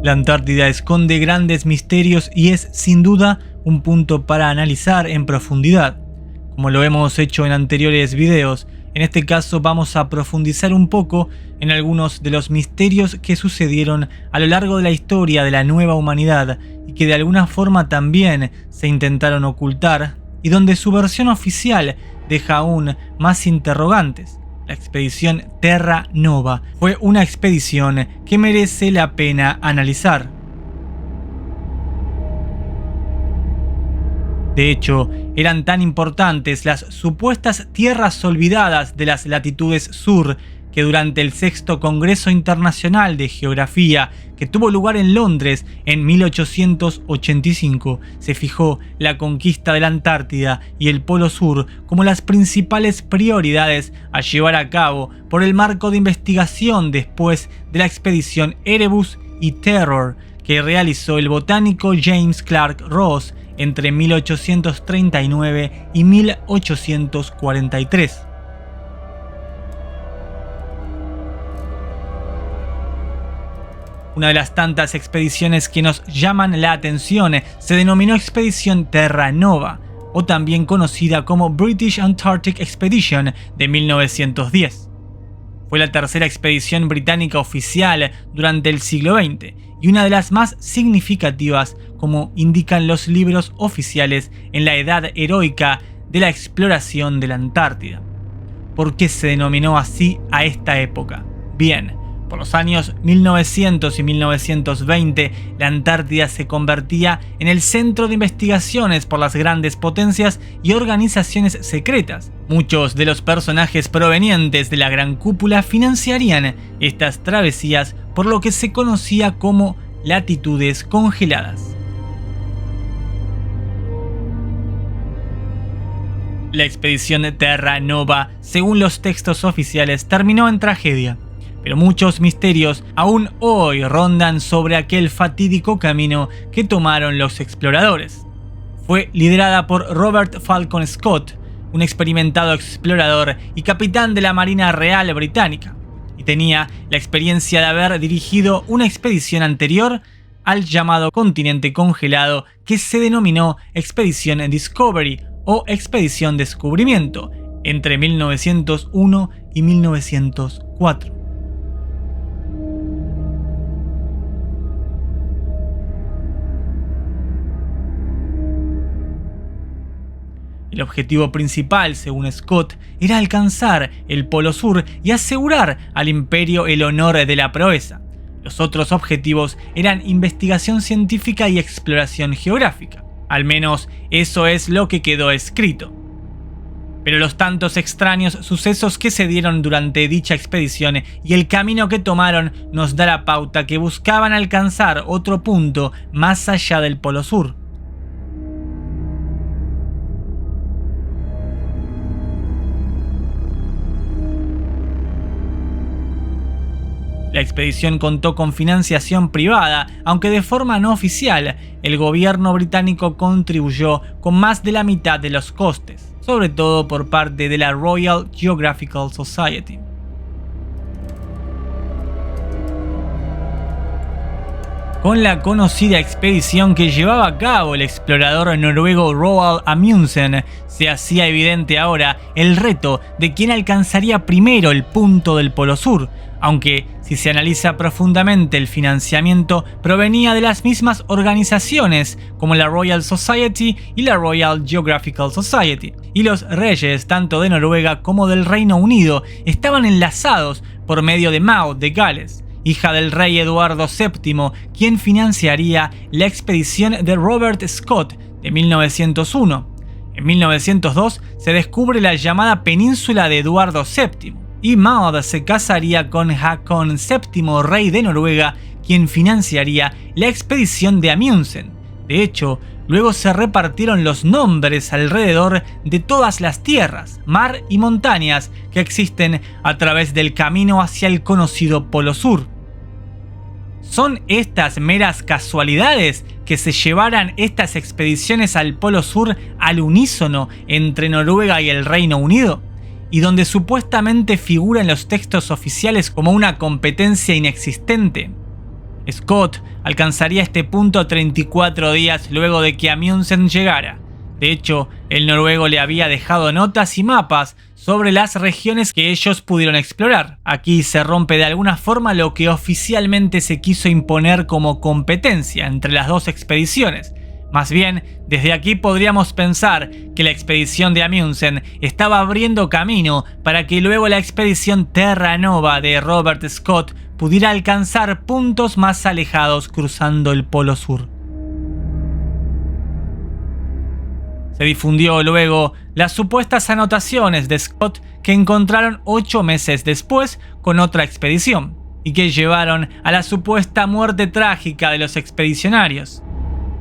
La Antártida esconde grandes misterios y es sin duda un punto para analizar en profundidad. Como lo hemos hecho en anteriores videos, en este caso vamos a profundizar un poco en algunos de los misterios que sucedieron a lo largo de la historia de la nueva humanidad y que de alguna forma también se intentaron ocultar y donde su versión oficial deja aún más interrogantes. La expedición Terra Nova fue una expedición que merece la pena analizar. De hecho, eran tan importantes las supuestas tierras olvidadas de las latitudes sur que durante el sexto Congreso Internacional de Geografía, que tuvo lugar en Londres en 1885, se fijó la conquista de la Antártida y el Polo Sur como las principales prioridades a llevar a cabo por el marco de investigación después de la expedición Erebus y Terror que realizó el botánico James Clark Ross entre 1839 y 1843. Una de las tantas expediciones que nos llaman la atención se denominó Expedición Terra Nova, o también conocida como British Antarctic Expedition de 1910. Fue la tercera expedición británica oficial durante el siglo XX y una de las más significativas, como indican los libros oficiales en la edad heroica de la exploración de la Antártida. ¿Por qué se denominó así a esta época? Bien, por los años 1900 y 1920, la Antártida se convertía en el centro de investigaciones por las grandes potencias y organizaciones secretas. Muchos de los personajes provenientes de la Gran Cúpula financiarían estas travesías por lo que se conocía como latitudes congeladas. La expedición Terra Nova, según los textos oficiales, terminó en tragedia. Pero muchos misterios aún hoy rondan sobre aquel fatídico camino que tomaron los exploradores. Fue liderada por Robert Falcon Scott, un experimentado explorador y capitán de la Marina Real Británica, y tenía la experiencia de haber dirigido una expedición anterior al llamado continente congelado que se denominó Expedición Discovery o Expedición Descubrimiento entre 1901 y 1904. El objetivo principal, según Scott, era alcanzar el Polo Sur y asegurar al Imperio el honor de la proeza. Los otros objetivos eran investigación científica y exploración geográfica. Al menos eso es lo que quedó escrito. Pero los tantos extraños sucesos que se dieron durante dicha expedición y el camino que tomaron nos da la pauta que buscaban alcanzar otro punto más allá del Polo Sur. La expedición contó con financiación privada, aunque de forma no oficial. El gobierno británico contribuyó con más de la mitad de los costes, sobre todo por parte de la Royal Geographical Society. Con la conocida expedición que llevaba a cabo el explorador noruego Roald Amundsen, se hacía evidente ahora el reto de quién alcanzaría primero el punto del Polo Sur, aunque si se analiza profundamente el financiamiento provenía de las mismas organizaciones como la Royal Society y la Royal Geographical Society, y los reyes tanto de Noruega como del Reino Unido estaban enlazados por medio de Maud de Gales, hija del rey Eduardo VII, quien financiaría la expedición de Robert Scott de 1901. En 1902 se descubre la llamada península de Eduardo VII, y Maud se casaría con Haakon VII, rey de Noruega, quien financiaría la expedición de Amundsen. De hecho, luego se repartieron los nombres alrededor de todas las tierras, mar y montañas que existen a través del camino hacia el conocido Polo Sur. ¿Son estas meras casualidades que se llevaran estas expediciones al Polo Sur al unísono entre Noruega y el Reino Unido? Y donde supuestamente figura en los textos oficiales como una competencia inexistente. Scott alcanzaría este punto 34 días luego de que Amundsen llegara. De hecho, el noruego le había dejado notas y mapas sobre las regiones que ellos pudieron explorar. Aquí se rompe de alguna forma lo que oficialmente se quiso imponer como competencia entre las dos expediciones. Más bien, desde aquí podríamos pensar que la expedición de Amundsen estaba abriendo camino para que luego la expedición Terra Nova de Robert Scott pudiera alcanzar puntos más alejados cruzando el Polo Sur. Se difundió luego las supuestas anotaciones de Scott que encontraron 8 meses después con otra expedición y que llevaron a la supuesta muerte trágica de los expedicionarios.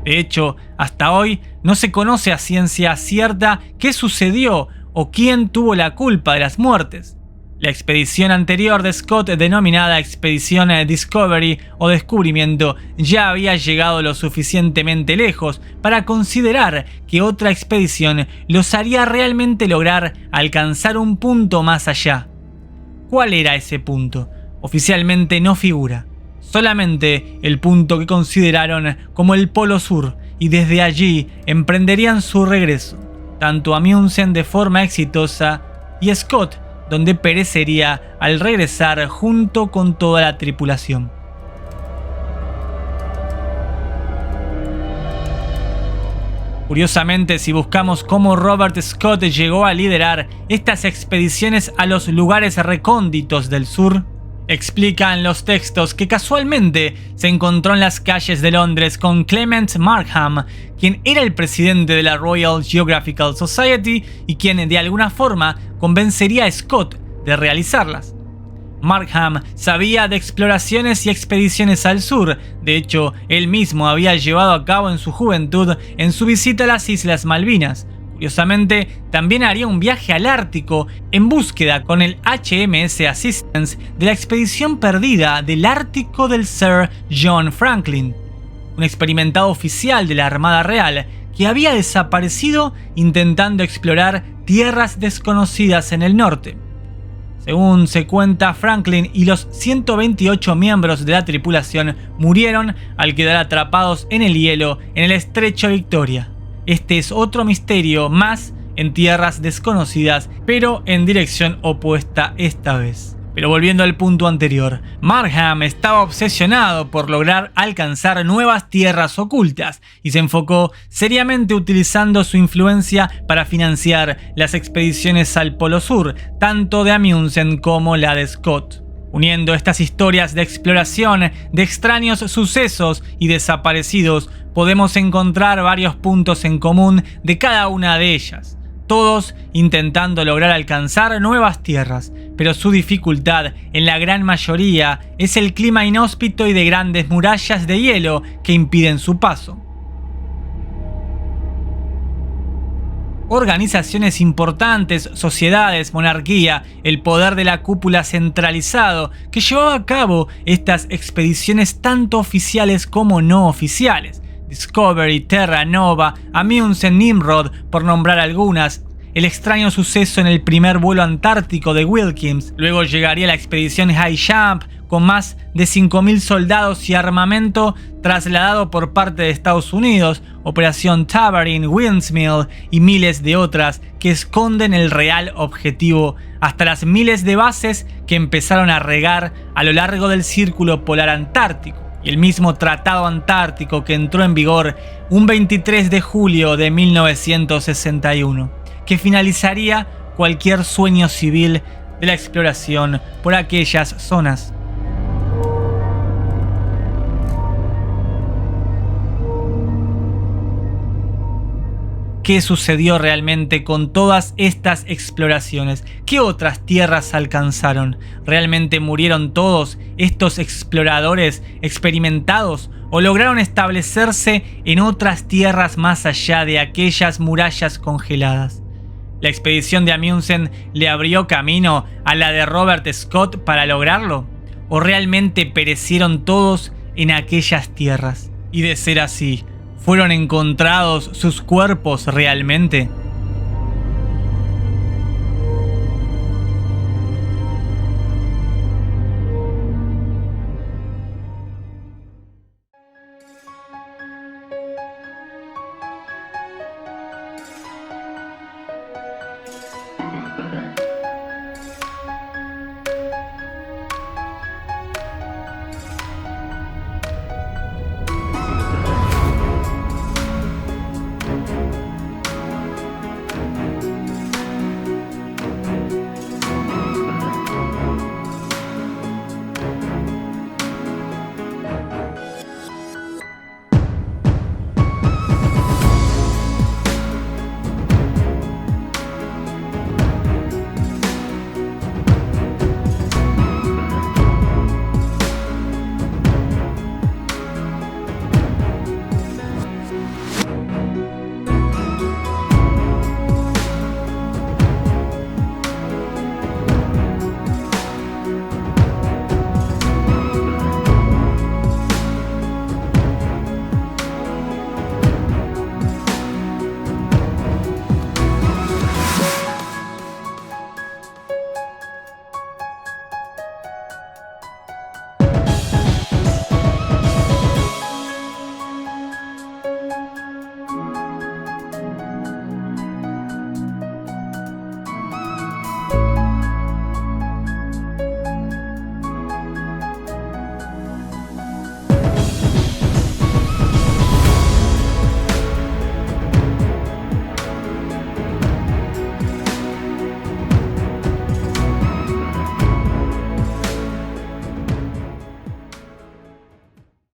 De hecho, hasta hoy no se conoce a ciencia cierta qué sucedió o quién tuvo la culpa de las muertes. La expedición anterior de Scott, denominada Expedición Discovery o Descubrimiento, ya había llegado lo suficientemente lejos para considerar que otra expedición los haría realmente lograr alcanzar un punto más allá. ¿Cuál era ese punto? Oficialmente no figura. Solamente el punto que consideraron como el Polo Sur, y desde allí emprenderían su regreso, tanto Amundsen de forma exitosa y Scott, donde perecería al regresar junto con toda la tripulación. Curiosamente, si buscamos cómo Robert Scott llegó a liderar estas expediciones a los lugares recónditos del sur, explican los textos que casualmente se encontró en las calles de Londres con Clement Markham, quien era el presidente de la Royal Geographical Society y quien de alguna forma convencería a Scott de realizarlas. Markham sabía de exploraciones y expediciones al sur. De hecho, él mismo había llevado a cabo en su juventud en su visita a las Islas Malvinas. Curiosamente, también haría un viaje al Ártico en búsqueda con el HMS Assistance de la expedición perdida del Ártico del Sir John Franklin, un experimentado oficial de la Armada Real que había desaparecido intentando explorar tierras desconocidas en el norte. Según se cuenta, Franklin y los 128 miembros de la tripulación murieron al quedar atrapados en el hielo en el estrecho Victoria. Este es otro misterio más en tierras desconocidas, pero en dirección opuesta esta vez. Pero volviendo al punto anterior, Markham estaba obsesionado por lograr alcanzar nuevas tierras ocultas y se enfocó seriamente utilizando su influencia para financiar las expediciones al Polo Sur, tanto de Amundsen como la de Scott. Uniendo estas historias de exploración, de extraños sucesos y desaparecidos, podemos encontrar varios puntos en común de cada una de ellas, todos intentando lograr alcanzar nuevas tierras, pero su dificultad en la gran mayoría es el clima inhóspito y de grandes murallas de hielo que impiden su paso. Organizaciones importantes, sociedades, monarquía, el poder de la cúpula centralizado que llevaba a cabo estas expediciones tanto oficiales como no oficiales. Discovery, Terra Nova, Amundsen, Nimrod, por nombrar algunas. El extraño suceso en el primer vuelo antártico de Wilkins. Luego llegaría la expedición High Jump, con más de 5.000 soldados y armamento trasladado por parte de Estados Unidos, Operación Tabarin, Windmill y miles de otras que esconden el real objetivo, hasta las miles de bases que empezaron a regar a lo largo del Círculo Polar Antártico. Y el mismo Tratado Antártico que entró en vigor un 23 de julio de 1961, que finalizaría cualquier sueño civil de la exploración por aquellas zonas. ¿Qué sucedió realmente con todas estas exploraciones? ¿Qué otras tierras alcanzaron? ¿Realmente murieron todos estos exploradores experimentados o lograron establecerse en otras tierras más allá de aquellas murallas congeladas? ¿La expedición de Amundsen le abrió camino a la de Robert Scott para lograrlo? ¿O realmente perecieron todos en aquellas tierras? Y de ser así, ¿fueron encontrados sus cuerpos realmente?